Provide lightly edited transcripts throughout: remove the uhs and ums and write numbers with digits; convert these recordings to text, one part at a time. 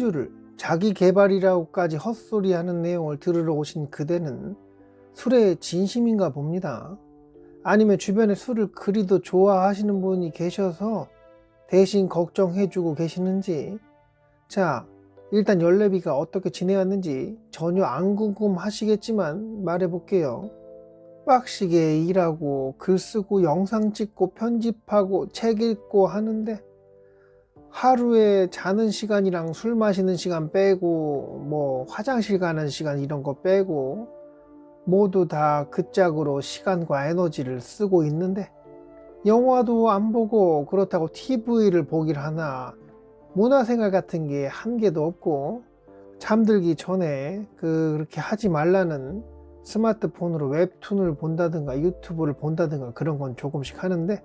줄을 자기 개발이라고까지 헛소리하는 내용을 들으러 오신 그대는 술에 진심인가 봅니다. 아니면 주변에 술을 그리도 좋아하시는 분이 계셔서 대신 걱정해주고 계시는지. 자, 일단 연례비가 어떻게 지내왔는지 전혀 안 궁금하시겠지만 말해볼게요. 빡시게 일하고 글 쓰고 영상 찍고 편집하고 책 읽고 하는데 하루에 자는 시간이랑 술 마시는 시간 빼고 뭐 화장실 가는 시간 이런 거 빼고 모두 다 그 짝으로 시간과 에너지를 쓰고 있는데 영화도 안 보고 그렇다고 TV를 보길 하나 문화생활 같은 게 한 개도 없고 잠들기 전에 그렇게 하지 말라는 스마트폰으로 웹툰을 본다든가 유튜브를 본다든가 그런 건 조금씩 하는데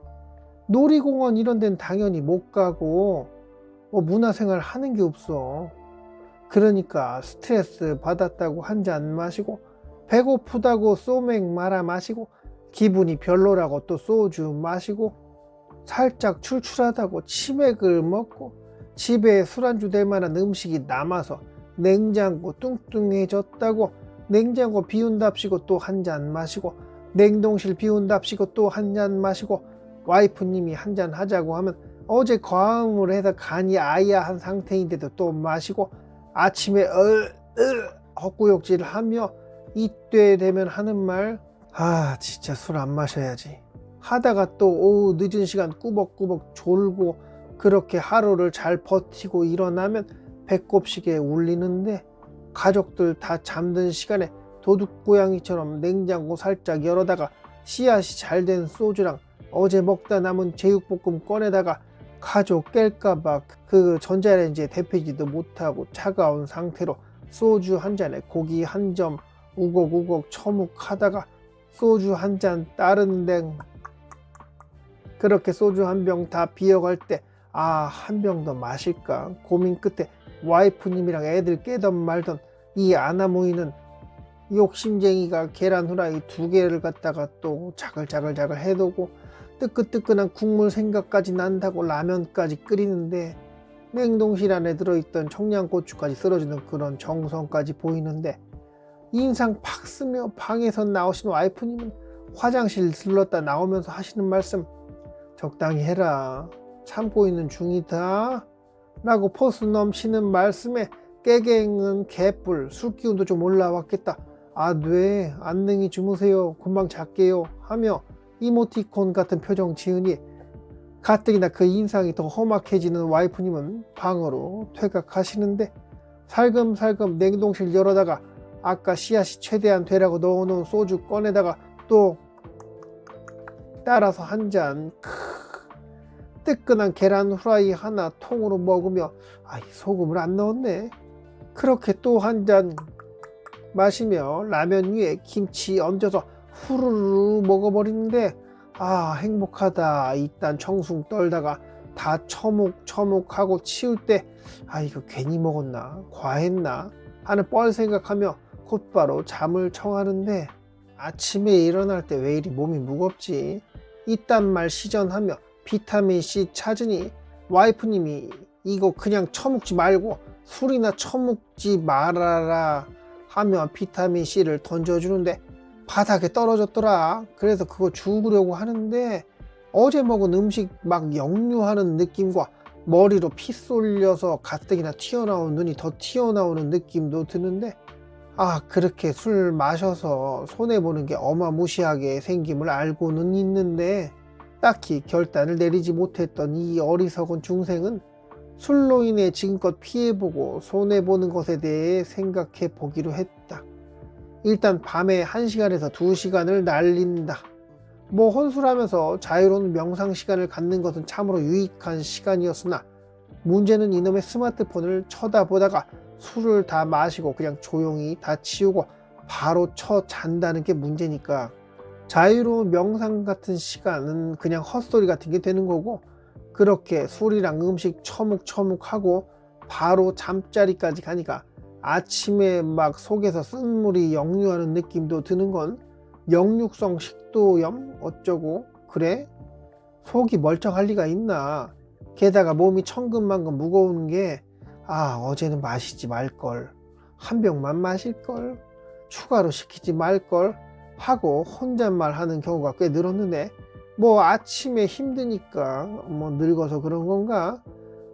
놀이공원 이런 데는 당연히 못 가고 뭐 문화생활 하는 게 없어. 그러니까 스트레스 받았다고 한 잔 마시고 배고프다고 소맥 말아 마시고 기분이 별로라고 또 소주 마시고 살짝 출출하다고 치맥을 먹고 집에 술안주 될 만한 음식이 남아서 냉장고 뚱뚱해졌다고 냉장고 비운답시고 또 한 잔 마시고 냉동실 비운답시고 또 한 잔 마시고 와이프님이 한 잔 하자고 하면 어제 과음을 해서 간이 아야한 상태인데도 또 마시고 아침에 헛구역질을 하며 이때 되면 하는 말, 진짜 술 안 마셔야지 하다가 또 오후 늦은 시간 꾸벅꾸벅 졸고 그렇게 하루를 잘 버티고 일어나면 배꼽시계 울리는데 가족들 다 잠든 시간에 도둑고양이처럼 냉장고 살짝 열어다가 씨앗이 잘 된 소주랑 어제 먹다 남은 제육볶음 꺼내다가 가족 깰까봐 그 전자레인지에 데피지도 못하고 차가운 상태로 소주 한 잔에 고기 한 점 우걱우걱 처묵하다가 소주 한 잔 다른 데 그렇게 소주 한 병 다 비어갈 때 한 병 더 마실까 고민 끝에 와이프님이랑 애들 깨던 말던 이 아나무이는 욕심쟁이가 계란 후라이 2개를 갖다가 또 자글자글 해두고 뜨끈뜨끈한 국물 생각까지 난다고 라면까지 끓이는데 냉동실 안에 들어있던 청양고추까지 썰어주는 그런 정성까지 보이는데 인상 팍 쓰며 방에서 나오신 와이프님은 화장실 들렀다 나오면서 하시는 말씀, 적당히 해라 참고 있는 중이다 라고 포스 넘치는 말씀에 깨갱은 개뿔 술기운도 좀 올라왔겠다. 네 안녕히 주무세요 금방 잘게요 하며 이모티콘 같은 표정 지으니 가뜩이나 그 인상이 더 험악해지는 와이프님은 방으로 퇴각하시는데 살금살금 냉동실 열어다가 아까 씨앗이 최대한 되라고 넣어놓은 소주 꺼내다가 또 따라서 한 잔 뜨끈한 계란 후라이 하나 통으로 먹으며 소금을 안 넣었네 그렇게 또 한 잔 마시며 라면 위에 김치 얹어서 후루루 먹어버리는데 행복하다 일단 청숭 떨다가 다 처묵처묵하고 치울 때 이거 괜히 먹었나 과했나 하는 뻘 생각하며 곧바로 잠을 청하는데 아침에 일어날 때 왜 이리 몸이 무겁지 이딴 말 시전하며 비타민C 찾으니 와이프님이 이거 그냥 처먹지 말고 술이나 처먹지 말아라 하며 비타민C를 던져주는데 바닥에 떨어졌더라. 그래서 그거 죽으려고 하는데 어제 먹은 음식 막 역류하는 느낌과 머리로 피 쏠려서 가뜩이나 튀어나온 눈이 더 튀어나오는 느낌도 드는데 그렇게 술 마셔서 손해보는 게 어마무시하게 생김을 알고는 있는데 딱히 결단을 내리지 못했던 이 어리석은 중생은 술로 인해 지금껏 피해보고 손해보는 것에 대해 생각해 보기로 했다. 일단 밤에 1시간에서 2시간을 날린다. 뭐 혼술하면서 자유로운 명상 시간을 갖는 것은 참으로 유익한 시간이었으나 문제는 이놈의 스마트폰을 쳐다보다가 술을 다 마시고 그냥 조용히 다 치우고 바로 잔다는 게 문제니까 자유로운 명상 같은 시간은 그냥 헛소리 같은 게 되는 거고 그렇게 술이랑 음식 처묵처묵하고 바로 잠자리까지 가니까 아침에 막 속에서 쓴물이 역류하는 느낌도 드는 건 역류성 식도염 어쩌고 그래? 속이 멀쩡할 리가 있나. 게다가 몸이 천근만근 무거운 게 아, 어제는 마시지 말걸, 한 병만 마실걸, 추가로 시키지 말걸 하고 혼잣말 하는 경우가 꽤 늘었는데, 뭐 아침에 힘드니까 뭐 늙어서 그런 건가?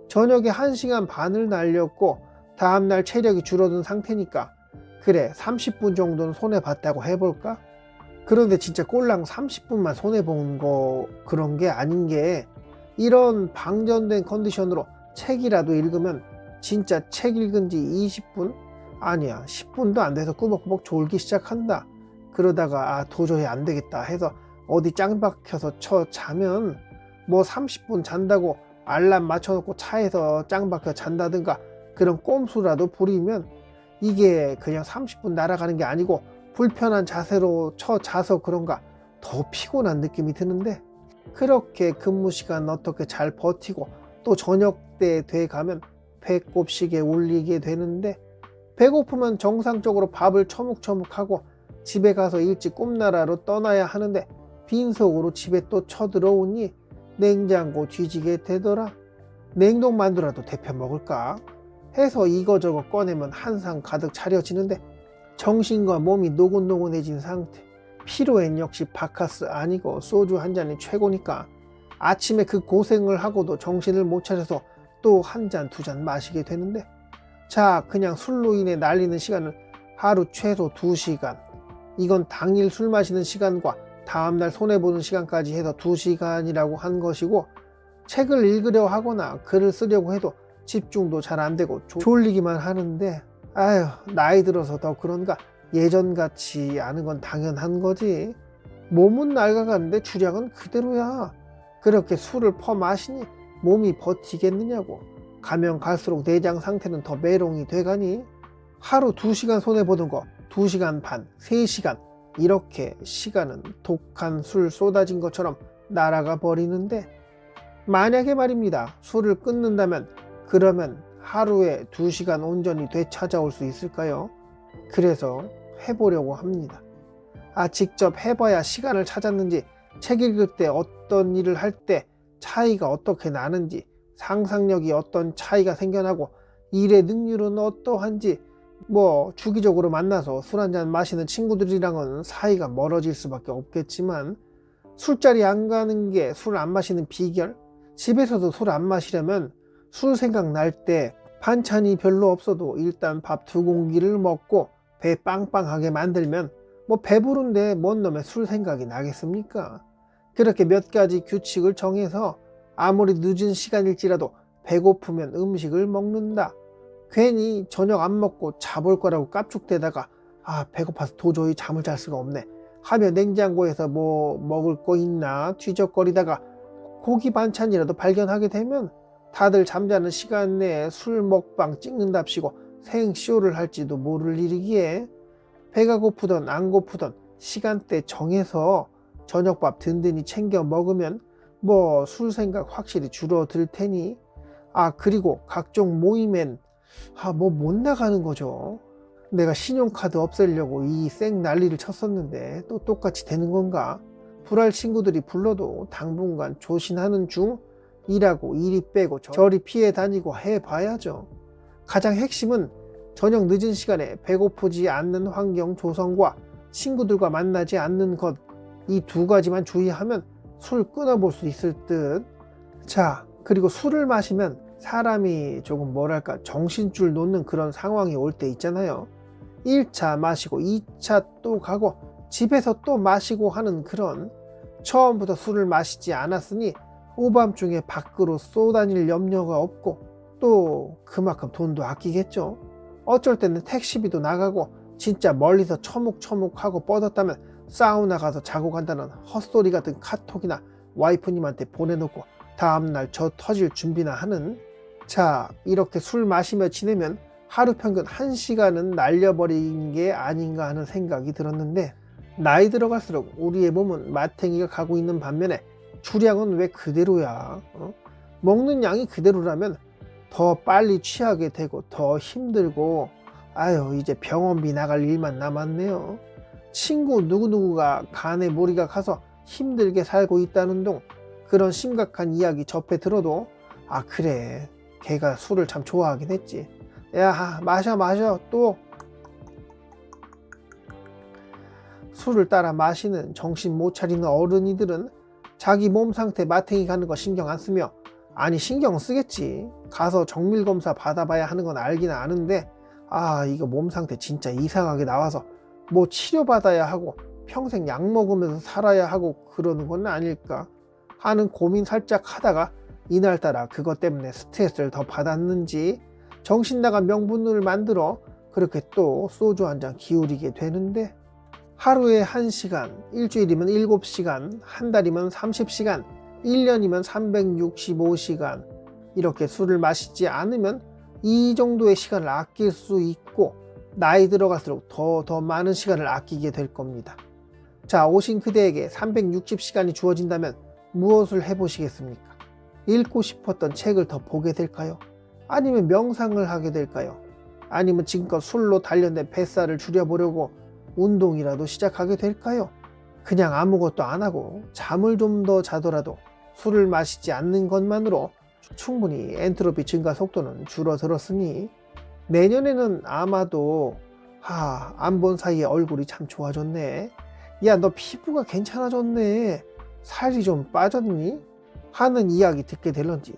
저녁에 1시간 반을 날렸고 다음날 체력이 줄어든 상태니까 그래 30분 정도는 손해봤다고 해볼까? 그런데 진짜 꼴랑 30분만 손해본 거 그런 게 아닌 게, 이런 방전된 컨디션으로 책이라도 읽으면 진짜 책 읽은 지 20분? 아니야 10분도 안 돼서 꾸벅꾸벅 졸기 시작한다. 그러다가 아 도저히 안 되겠다 해서 어디 짱 박혀서 자면 뭐 30분 잔다고 알람 맞춰놓고 차에서 짱 박혀 잔다든가 그런 꼼수라도 부리면 이게 그냥 30분 날아가는 게 아니고 불편한 자세로 자서 그런가 더 피곤한 느낌이 드는데, 그렇게 근무 시간 어떻게 잘 버티고 또 저녁 때 돼 가면 배꼽시계 울리게 되는데, 배고프면 정상적으로 밥을 처묵처묵하고 집에 가서 일찍 꿈나라로 떠나야 하는데 빈속으로 집에 또 쳐들어오니 냉장고 뒤지게 되더라. 냉동만두라도 데펴 먹을까 해서 이거저거 꺼내면 한상 가득 차려지는데 정신과 몸이 노곤노곤해진 상태. 피로엔 역시 바카스 아니고 소주 한 잔이 최고니까 아침에 그 고생을 하고도 정신을 못 차려서 또 한 잔, 두 잔 마시게 되는데, 자 그냥 술로 인해 날리는 시간은 하루 최소 2시간. 이건 당일 술 마시는 시간과 다음날 손해보는 시간까지 해서 2시간이라고 한 것이고, 책을 읽으려 하거나 글을 쓰려고 해도 집중도 잘 안되고 졸리기만 하는데, 아휴 나이 들어서 더 그런가 예전같이 않은 건 당연한 거지. 몸은 낡아가는데 주량은 그대로야. 그렇게 술을 퍼마시니 몸이 버티겠느냐고. 가면 갈수록 내장 상태는 더 메롱이 돼가니 하루 2시간 손해보던 거 2시간 반, 3시간 이렇게 시간은 독한 술 쏟아진 것처럼 날아가 버리는데, 만약에 말입니다 술을 끊는다면 그러면 하루에 2시간 온전히 되찾아올 수 있을까요? 그래서 해보려고 합니다. 아 직접 해봐야 시간을 찾았는지, 책 읽을 때 어떤 일을 할 때 차이가 어떻게 나는지, 상상력이 어떤 차이가 생겨나고 일의 능률은 어떠한지, 뭐 주기적으로 만나서 술 한잔 마시는 친구들이랑은 사이가 멀어질 수밖에 없겠지만, 술자리 안 가는 게 술 안 마시는 비결? 집에서도 술 안 마시려면 술 생각 날 때 반찬이 별로 없어도 일단 밥 2공기를 먹고 배 빵빵하게 만들면 뭐 배부른데 뭔 놈의 술 생각이 나겠습니까? 그렇게 몇 가지 규칙을 정해서 아무리 늦은 시간일지라도 배고프면 음식을 먹는다. 괜히 저녁 안 먹고 자볼 거라고 깝죽대다가 아 배고파서 도저히 잠을 잘 수가 없네 하며 냉장고에서 뭐 먹을 거 있나 뒤적거리다가 고기 반찬이라도 발견하게 되면 다들 잠자는 시간 내에 술 먹방 찍는답시고 생쇼를 할지도 모를 일이기에, 배가 고프던 안 고프던 시간대 정해서 저녁밥 든든히 챙겨 먹으면 뭐 술 생각 확실히 줄어들 테니, 아 그리고 각종 모임엔 뭐 못 나가는 거죠. 내가 신용카드 없애려고 이 쌩 난리를 쳤었는데 또 똑같이 되는 건가? 불알 친구들이 불러도 당분간 조신하는 중 이라고 이리 빼고 저리 피해 다니고 해봐야죠. 가장 핵심은 저녁 늦은 시간에 배고프지 않는 환경 조성과 친구들과 만나지 않는 것, 이 2가지만 주의하면 술 끊어볼 수 있을 듯. 자 그리고 술을 마시면 사람이 조금 뭐랄까 정신줄 놓는 그런 상황이 올 때 있잖아요. 1차 마시고 2차 또 가고 집에서 또 마시고 하는 그런, 처음부터 술을 마시지 않았으니 오밤중에 밖으로 쏘다닐 염려가 없고 또 그만큼 돈도 아끼겠죠. 어쩔 때는 택시비도 나가고 진짜 멀리서 처묵처묵하고 뻗었다면 사우나 가서 자고 간다는 헛소리 같은 카톡이나 와이프님한테 보내놓고 다음날 저 터질 준비나 하는. 자 이렇게 술 마시며 지내면 하루 평균 1시간은 날려버린 게 아닌가 하는 생각이 들었는데, 나이 들어갈수록 우리의 몸은 마탱이가 가고 있는 반면에 주량은 왜 그대로야? 먹는 양이 그대로라면 더 빨리 취하게 되고 더 힘들고, 아유 이제 병원비 나갈 일만 남았네요. 친구 누구누구가 간에 무리가 가서 힘들게 살고 있다는 둥 그런 심각한 이야기 접해 들어도 아 그래 걔가 술을 참 좋아하긴 했지 야, 마셔. 또 술을 따라 마시는 정신 못 차리는 어른이들은 자기 몸 상태 마탱이 가는 거 신경 안 쓰며, 아니 신경 쓰겠지. 가서 정밀검사 받아봐야 하는 건 알긴 아는데, 이거 몸 상태 진짜 이상하게 나와서 뭐 치료받아야 하고 평생 약 먹으면서 살아야 하고 그러는 건 아닐까 하는 고민 살짝 하다가, 이날따라 그것 때문에 스트레스를 더 받았는지 정신 나간 명분을 만들어 그렇게 또 소주 한 잔 기울이게 되는데, 하루에 1시간, 일주일이면 7시간, 한 달이면 30시간, 1년이면 365시간 이렇게 술을 마시지 않으면 이 정도의 시간을 아낄 수 있고, 나이 들어갈수록 더 많은 시간을 아끼게 될 겁니다. 자, 오신 그대에게 360시간이 주어진다면 무엇을 해보시겠습니까? 읽고 싶었던 책을 더 보게 될까요? 아니면 명상을 하게 될까요? 아니면 지금껏 술로 단련된 뱃살을 줄여보려고 운동이라도 시작하게 될까요? 그냥 아무것도 안 하고 잠을 좀 더 자더라도 술을 마시지 않는 것만으로 충분히 엔트로피 증가 속도는 줄어들었으니, 내년에는 아마도 안 본 사이에 얼굴이 참 좋아졌네, 야 너 피부가 괜찮아졌네, 살이 좀 빠졌니? 하는 이야기 듣게 될런지,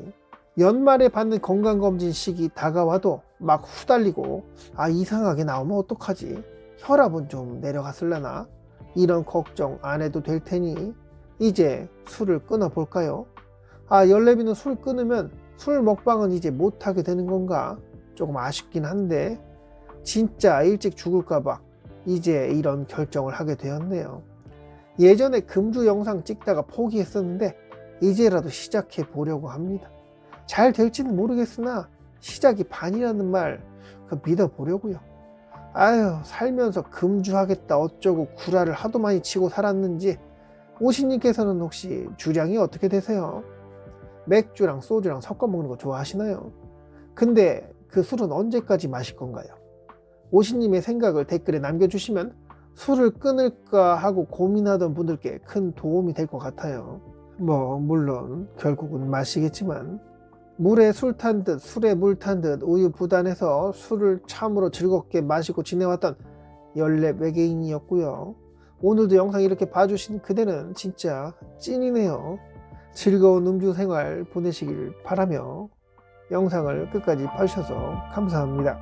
연말에 받는 건강검진 시기 다가와도 막 후달리고 이상하게 나오면 어떡하지, 혈압은 좀 내려갔을려나, 이런 걱정 안 해도 될 테니 이제 술을 끊어 볼까요? 열내비는 술 끊으면 술 먹방은 이제 못하게 되는 건가 조금 아쉽긴 한데, 진짜 일찍 죽을까봐 이제 이런 결정을 하게 되었네요. 예전에 금주 영상 찍다가 포기했었는데 이제라도 시작해 보려고 합니다. 잘 될지는 모르겠으나 시작이 반이라는 말 믿어보려고요. 살면서 금주하겠다 어쩌고 구라를 하도 많이 치고 살았는지, 오신님께서는 혹시 주량이 어떻게 되세요? 맥주랑 소주랑 섞어 먹는 거 좋아하시나요? 근데 그 술은 언제까지 마실 건가요? 오신님의 생각을 댓글에 남겨주시면 술을 끊을까 하고 고민하던 분들께 큰 도움이 될 것 같아요. 물론 결국은 마시겠지만, 물에 술 탄 듯 술에 물 탄 듯 우유 부단해서 술을 참으로 즐겁게 마시고 지내왔던 연랩 외계인이었고요. 오늘도 영상 이렇게 봐주신 그대는 진짜 찐이네요. 즐거운 음주 생활 보내시길 바라며 영상을 끝까지 봐주셔서 감사합니다.